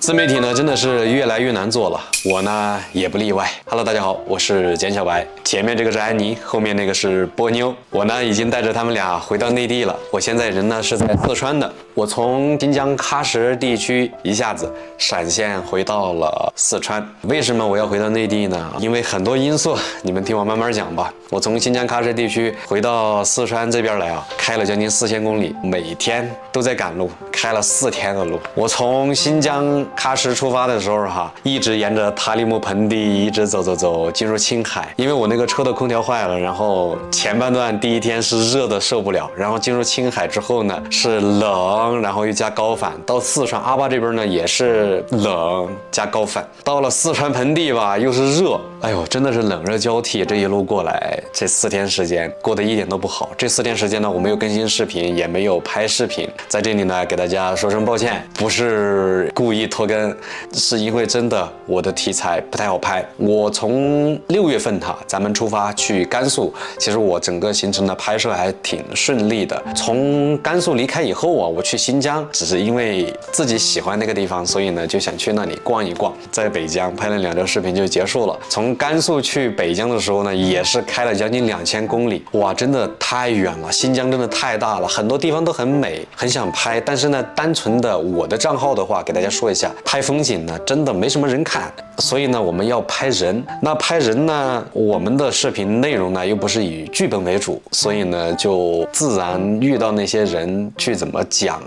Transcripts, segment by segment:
自媒体呢，真的是越来越难做了，我呢也不例外。Hello， 大家好，我是简小白，前面这个是安妮，后面那个是波妞。我呢已经带着他们俩回到内地了。我现在人呢是在四川的，我从新疆喀什地区一下子闪现回到了四川。为什么我要回到内地呢？因为很多因素，你们听我慢慢讲吧。我从新疆喀什地区回到四川这边来啊，开了将近4000公里，每天都在赶路，开了4天的路。我从新疆喀什出发的时候一直沿着塔里木盆地一直走进入青海。因为我那个车的空调坏了，然后前半段第一天是热的受不了，然后进入青海之后呢是冷，然后又加高反，到四川阿坝这边呢也是冷加高反，到了四川盆地吧又是热，哎呦真的是冷热交替。这一路过来这4天时间过得一点都不好。这4天时间呢我没有更新视频，也没有拍视频，在这里呢给大家说声抱歉，不是故意拖更，是因为真的我的题材不太好拍。我从6月份咱们出发去甘肃，其实我整个行程的拍摄还挺顺利的。从甘肃离开以后我去新疆，只是因为自己喜欢那个地方，所以呢就想去那里逛一逛。在北疆拍了2条视频就结束了。从甘肃去北疆的时候呢，也是开了将近2000公里，哇，真的太远了。新疆真的太大了，很多地方都很美，很想拍。但是呢，单纯的我的账号的话，给大家说一下，拍风景呢，真的没什么人看。所以呢，我们要拍人。那拍人呢，我们的视频内容呢又不是以剧本为主，所以呢就自然遇到那些人去怎么讲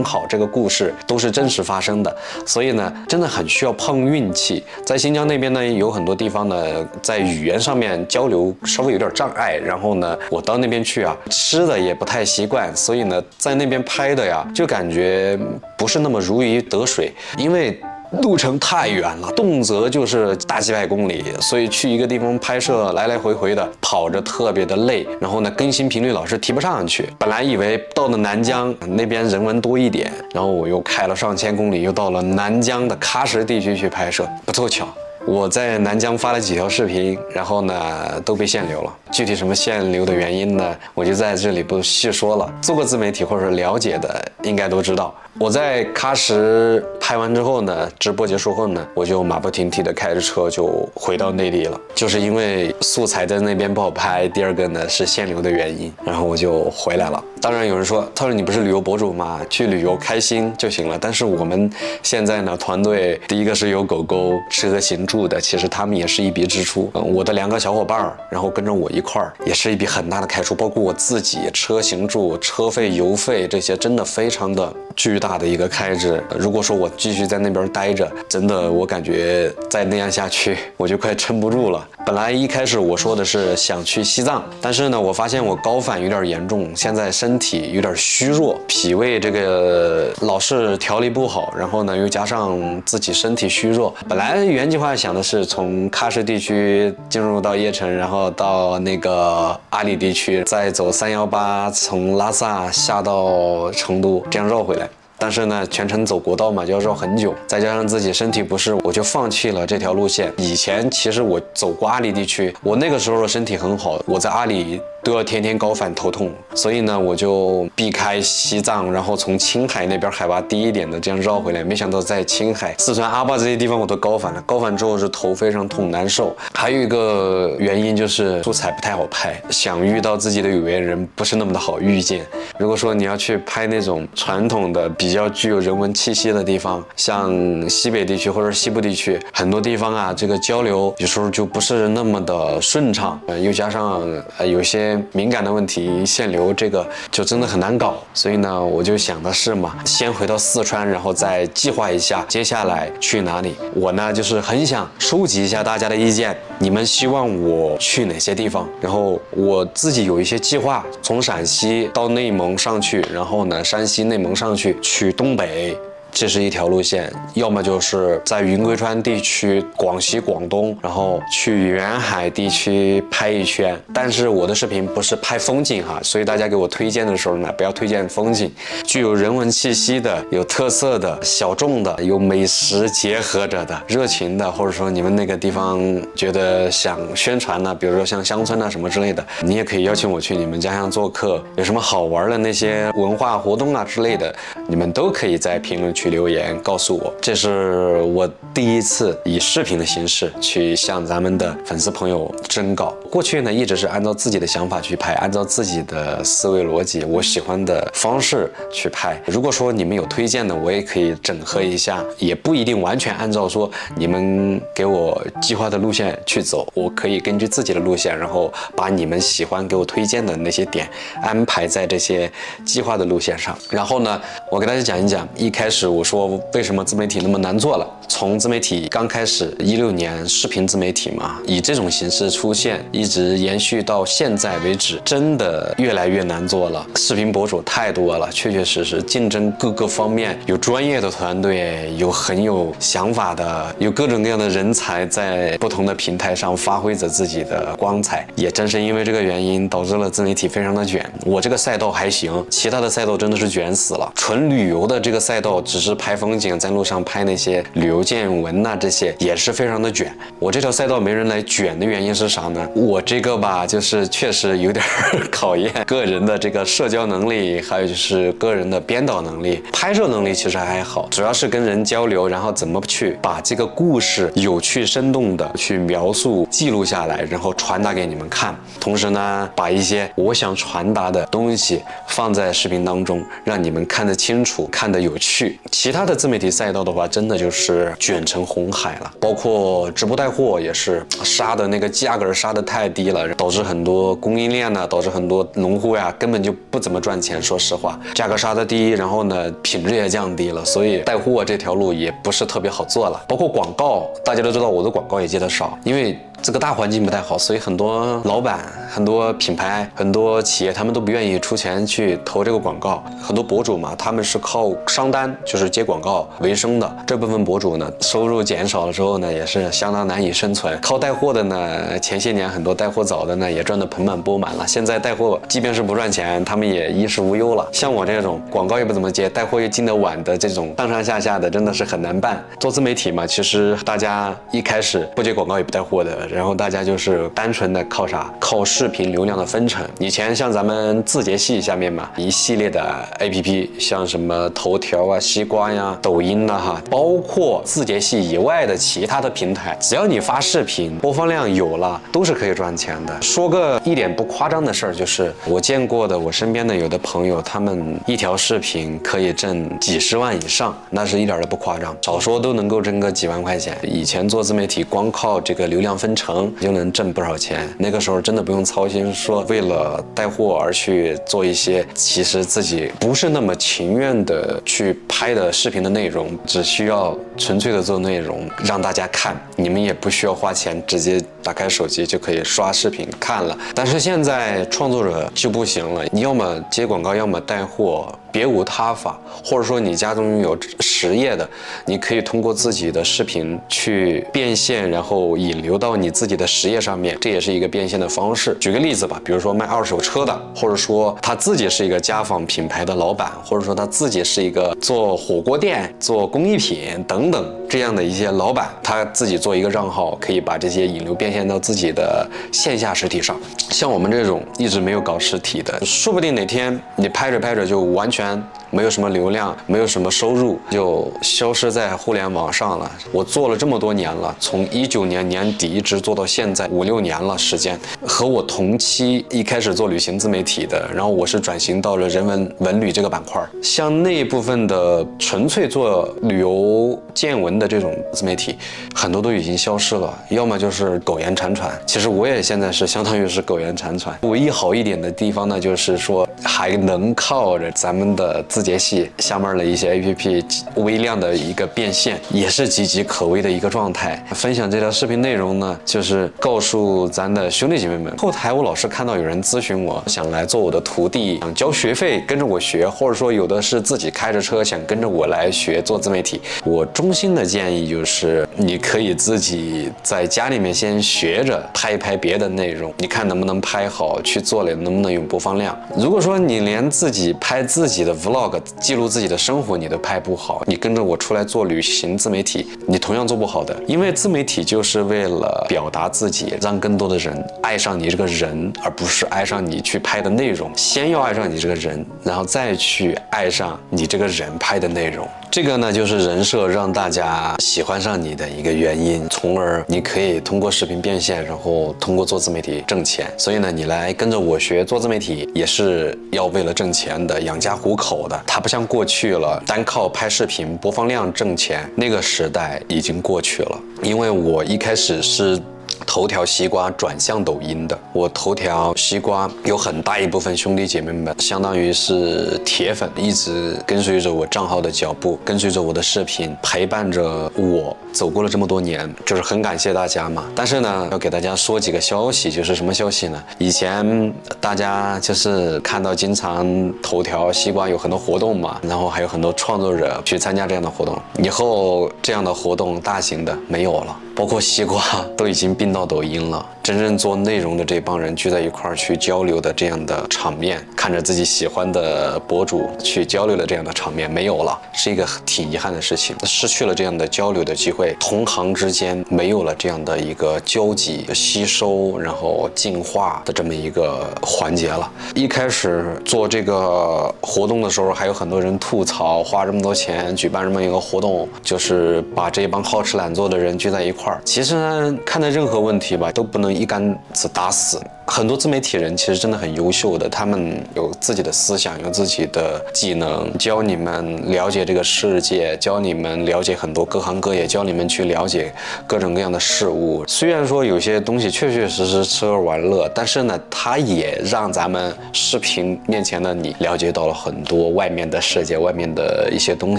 好这个故事，都是真实发生的。所以呢，真的很需要碰运气。在新疆那边呢，有很多地方呢，在语言上面交流稍微有点障碍。然后呢，我到那边去吃的也不太习惯，所以呢，在那边拍的就感觉不是那么如鱼得水，因为路程太远了，动辄就是大几百公里，所以去一个地方拍摄来来回回的跑着特别的累，然后呢更新频率老是提不上去。本来以为到了南疆那边人文多一点，然后我又开了上千公里，又到了南疆的喀什地区去拍摄。不凑巧我在南疆发了几条视频，然后呢都被限流了。具体什么限流的原因呢，我就在这里不细说了。做过自媒体或者了解的应该都知道。我在喀什拍完之后呢，直播结束后呢，我就马不停蹄的开着车就回到内地了。就是因为素材在那边不好拍，第二个呢是限流的原因，然后我就回来了。当然有人说，他说你不是旅游博主吗？去旅游开心就行了。但是我们现在呢，团队第一个是有狗狗车行住的，其实他们也是一笔支出。我的2个小伙伴然后跟着我一块儿，也是一笔很大的开支，包括我自己车行住、车费、油费这些，真的非常的巨大的一个开支。如果说我继续在那边待着，真的我感觉再那样下去我就快撑不住了。本来一开始我说的是想去西藏，但是呢我发现我高反有点严重，现在身体有点虚弱，脾胃这个老是调理不好，然后呢又加上自己身体虚弱。本来原计划想的是从喀什地区进入到叶城，然后到那个阿里地区，再走318从拉萨下到成都，这样绕回来。但是呢，全程走国道嘛，就要绕很久，再加上自己身体不适，我就放弃了这条路线。以前其实我走过阿里地区，我那个时候的身体很好，我在阿里都要天天高反头痛，所以呢我就避开西藏，然后从青海那边海拔低一点的这样绕回来。没想到在青海、四川、阿坝这些地方我都高反了，高反之后是头非常痛难受。还有一个原因就是素材不太好拍，想遇到自己的有缘人不是那么的好遇见。如果说你要去拍那种传统的比较具有人文气息的地方，像西北地区或者西部地区，很多地方这个交流有时候就不是那么的顺畅，又加上有些敏感的问题，限流这个就真的很难搞。所以呢我就想的是嘛，先回到四川，然后再计划一下接下来去哪里。我呢就是很想收集一下大家的意见，你们希望我去哪些地方，然后我自己有一些计划，从陕西到内蒙上去，然后呢山西内蒙上去，去东北，这是一条路线。要么就是在云贵川地区、广西、广东，然后去沿海地区拍一圈。但是我的视频不是拍风景所以大家给我推荐的时候呢，不要推荐风景，具有人文气息的、有特色的、小众的、有美食结合着的、热情的，或者说你们那个地方觉得想宣传呢，比如说像乡村什么之类的，你也可以邀请我去你们家乡做客。有什么好玩的那些文化活动之类的，你们都可以在评论区去留言告诉我。这是我第一次以视频的形式去向咱们的粉丝朋友征稿。过去呢，一直是按照自己的想法去拍，按照自己的思维逻辑，我喜欢的方式去拍。如果说你们有推荐的，我也可以整合一下，也不一定完全按照说你们给我计划的路线去走，我可以根据自己的路线，然后把你们喜欢给我推荐的那些点安排在这些计划的路线上。然后呢，我给大家讲一讲，一开始我说为什么自媒体那么难做了。从自媒体刚开始16年视频自媒体嘛，以这种形式出现，一直延续到现在为止，真的越来越难做了。视频博主太多了，确确实实竞争各个方面，有专业的团队，有很有想法的，有各种各样的人才在不同的平台上发挥着自己的光彩。也正是因为这个原因，导致了自媒体非常的卷。我这个赛道还行，其他的赛道真的是卷死了。纯旅游的这个赛道，只是拍风景，在路上拍那些旅游见闻呐，这些也是非常的卷。我这条赛道没人来卷的原因是啥呢？我这个吧，就是确实有点考验个人的这个社交能力，还有就是个人的编导能力。拍摄能力其实还好，主要是跟人交流，然后怎么去把这个故事有趣生动的去描述记录下来，然后传达给你们看。同时呢，把一些我想传达的东西放在视频当中，让你们看得清楚，看得有趣。其他的自媒体赛道的话，真的就是卷成红海了。包括直播带货也是杀的那个价格杀的太低了，导致很多供应链呢，导致很多农户呀根本就不怎么赚钱。说实话，价格杀的低，然后呢品质也降低了，所以带货这条路也不是特别好做了。包括广告，大家都知道我的广告也接得少，因为这个大环境不太好，所以很多老板、很多品牌、很多企业，他们都不愿意出钱去投这个广告。很多博主嘛，他们是靠商单，就是接广告为生的。这部分博主呢，收入减少了之后呢，也是相当难以生存。靠带货的呢，前些年很多带货早的呢，也赚得盆满钵满了。现在带货即便是不赚钱，他们也衣食无忧了。像我这种广告也不怎么接，带货又进得晚的这种上上下下的，真的是很难办。做自媒体嘛，其实大家一开始不接广告也不带货的。然后大家就是单纯的靠啥？靠视频流量的分成。以前像咱们字节系下面嘛，一系列的 APP， 像什么头条啊、西瓜呀、抖音呐哈，包括字节系以外的其他的平台，只要你发视频，播放量有了，都是可以赚钱的。说个一点不夸张的事儿，就是我见过的，我身边的有的朋友，他们一条视频可以挣几十万以上，那是一点都不夸张，少说都能够挣个几万块钱。以前做自媒体，光靠这个流量分成就能挣不少钱。那个时候真的不用操心说为了带货而去做一些其实自己不是那么情愿的去拍的视频的内容，只需要纯粹的做内容让大家看，你们也不需要花钱，直接打开手机就可以刷视频看了。但是现在创作者就不行了，你要么接广告，要么带货，别无他法。或者说你家中有实业的，你可以通过自己的视频去变现，然后引流到你自己的实业上面，这也是一个变现的方式。举个例子吧，比如说卖二手车的，或者说他自己是一个家纺品牌的老板，或者说他自己是一个做火锅店、做工艺品等等这样的一些老板，他自己做一个账号，可以把这些引流变现到自己的线下实体上。像我们这种一直没有搞实体的，说不定哪天你拍着拍着就完全没有什么流量，没有什么收入，就消失在互联网上了。我做了这么多年了，从19年年底一直做到现在5、6年了时间，和我同期一开始做旅行自媒体的，然后我是转型到了人文文旅这个板块。像那一部分的纯粹做旅游见闻的这种自媒体，很多都已经消失了，要么就是苟延残喘。其实我也现在是相当于是苟延残喘。唯一好一点的地方呢，就是说还能靠着咱们的字节系下面的一些 APP 微量的一个变现，也是岌岌可危的一个状态。分享这条视频内容呢，就是告诉咱的兄弟姐妹们，后台我老是看到有人咨询我，想来做我的徒弟，想交学费跟着我学，或者说有的是自己开着车想跟着我来学做自媒体。我衷心的的建议就是，你可以自己在家里面先学着拍一拍别的内容，你看能不能拍好，去做了能不能有播放量。如果说你连自己拍自己的 vlog 记录自己的生活你都拍不好，你跟着我出来做旅行自媒体，你同样做不好的。因为自媒体就是为了表达自己，让更多的人爱上你这个人，而不是爱上你去拍的内容。先要爱上你这个人，然后再去爱上你这个人拍的内容。这个呢，就是人设让大家喜欢上你的一个原因，从而你可以通过视频变现，然后通过做自媒体挣钱。所以呢，你来跟着我学做自媒体，也是要为了挣钱的，养家糊口的。它不像过去了，单靠拍视频播放量挣钱，那个时代已经过去了。因为我一开始是头条西瓜转向抖音的，我头条西瓜有很大一部分兄弟姐妹们相当于是铁粉，一直跟随着我账号的脚步，跟随着我的视频，陪伴着我走过了这么多年，就是很感谢大家嘛。但是呢，要给大家说几个消息，就是什么消息呢？以前大家就是看到经常头条西瓜有很多活动嘛，然后还有很多创作者去参加这样的活动，以后这样的活动大型的没有了，包括西瓜都已经并到抖音了。真正做内容的这帮人聚在一块儿去交流的这样的场面，看着自己喜欢的博主去交流的这样的场面没有了，是一个挺遗憾的事情。失去了这样的交流的机会，同行之间没有了这样的一个交集、吸收，然后进化的这么一个环节了。一开始做这个活动的时候，还有很多人吐槽，花这么多钱举办这么一个活动，就是把这帮好吃懒做的人聚在一块儿。其实呢，看待任何问题吧，都不能一竿子打死。很多自媒体人其实真的很优秀的，他们有自己的思想，有自己的技能，教你们了解这个世界，教你们了解很多各行各业，教你们去了解各种各样的事物。虽然说有些东西确确实实吃喝玩乐，但是呢，它也让咱们视频面前的你了解到了很多外面的世界，外面的一些东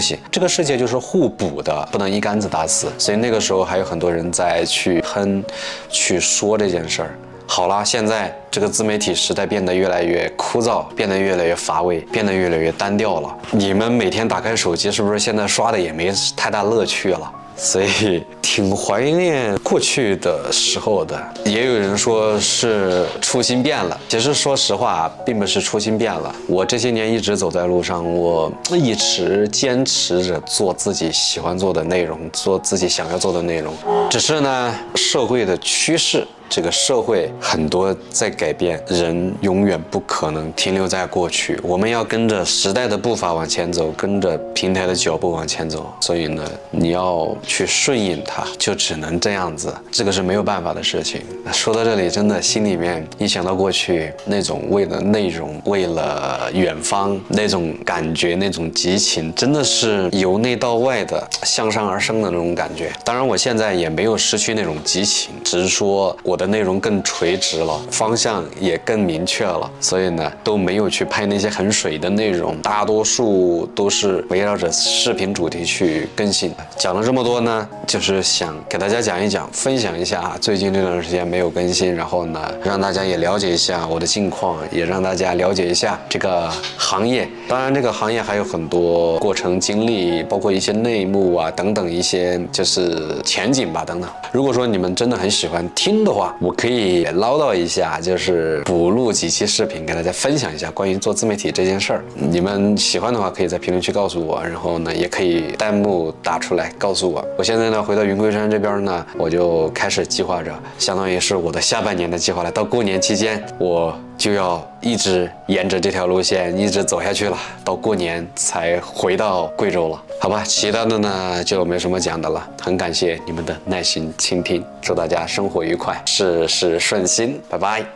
西。这个世界就是互补的，不能一竿子打死。所以那个时候还有很多人在去喷，去说这件事儿。好了，现在这个自媒体时代变得越来越枯燥，变得越来越乏味，变得越来越单调了。你们每天打开手机，是不是现在刷的也没太大乐趣了？所以挺怀念过去的时候的。也有人说是初心变了，其实说实话，并不是初心变了。我这些年一直走在路上，我一直坚持着做自己喜欢做的内容，做自己想要做的内容。只是呢，社会的趋势，这个社会很多在改变，人永远不可能停留在过去。我们要跟着时代的步伐往前走，跟着平台的脚步往前走。所以呢，你要去顺应它，就只能这样子，这个是没有办法的事情。说到这里，真的心里面一想到过去那种为了内容、为了远方那种感觉、那种激情，真的是由内到外的向上而生的那种感觉。当然，我现在也没有失去那种激情，只是说我的内容更垂直了，方向也更明确了，所以呢，都没有去拍那些很水的内容，大多数都是围绕着视频主题去更新。讲了这么多呢，就是想给大家讲一讲，分享一下最近这段时间没有更新，然后呢，让大家也了解一下我的近况，也让大家了解一下这个行业。当然，这个行业还有很多过程经历，包括一些内幕啊等等一些就是前景吧等等。如果说你们真的很喜欢听的话，我可以唠叨一下，就是补录几期视频给大家分享一下关于做自媒体这件事儿。你们喜欢的话，可以在评论区告诉我，然后呢，也可以弹幕打出来告诉我。我现在呢回到云贵山这边呢，我就开始计划着，相当于是我的下半年的计划了。到过年期间，我就要一直沿着这条路线一直走下去了，到过年才回到贵州了。好吧，其他的呢就没什么讲的了。很感谢你们的耐心倾听，祝大家生活愉快，事事顺心，拜拜。